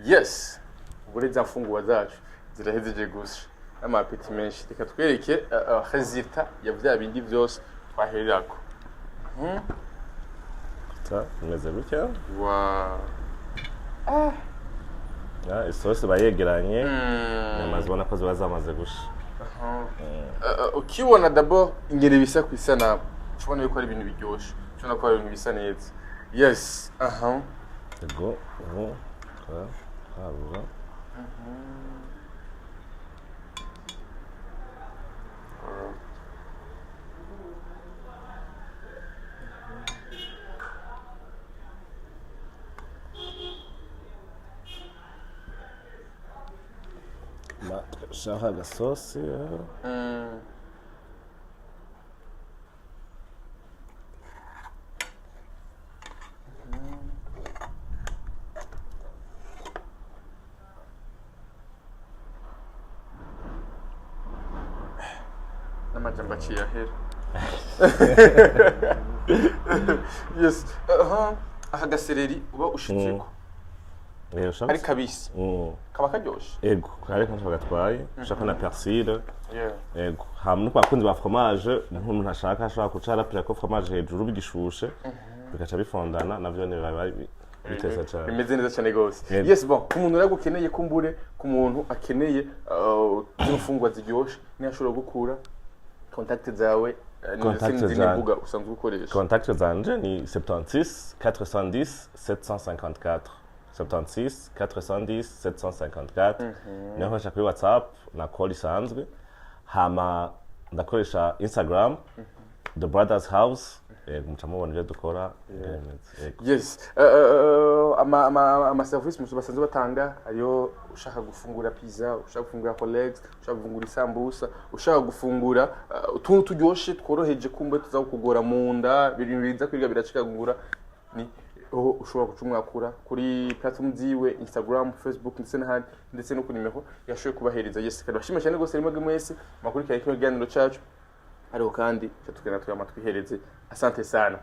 A: yes ubure za mfungwa zacu zirahejeje gusha n'amapeti menshi reka twereke resultat ya bya bindi byose twahererako
B: imeze gutya
A: wow
B: isosi bayegeranye nyama zibona ko ziba zamaze gusha
A: ukibona d'abord ingere bisa ku isanamu ubona yuko ari ibintu biryoshe ubona ko ari ibintu bisa neza yes
B: yego habura shaka agasosi
A: n'amajambo aciye ahera yes aha gasereri uba ushitseko ari kabisi kaba karyoshe
B: ego kare kantu bagatwaye ushaka na persile ego hamwe n'abakunzi ba fromage umuntu ashaka ashaka kucara pira ko fromage hejuru bigishushe bikaca bifondana navyo ne bari biteza cyane
A: bimeze neza cyane gose yes bon umuntu uragukeneye kumbure ku muntu akeneye imfungwa ziryoshe ni ashobora gukura contact zawe n'imbuga usanzwe ukoresha
B: contact zanje ni 76 410 754 76 410 754 naho nshaka kuri WhatsApp na call isanzwe hama ndakoresha Instagram The Brothers House mucamubona ibyo dukora
A: yes ama service musu basanzwe batanga ayo ushaka gufungura pizza ushaka gufungura collègues ushaka gufungura isambusa ushaka gufungura utuntu turyoshe tworoheje kumbe tuzakugora mu nda ibintu biza kwiga biracikagura ni ushobora gucumwakura kuri platform ziwe Instagram Facebook ndetse no kuri nimero yashoye kubahereza yes kandi bashimye cyane gose rimwe mwese makuru kare kiganiro cyacu ariko kandi cyo tukena twihereze asante sana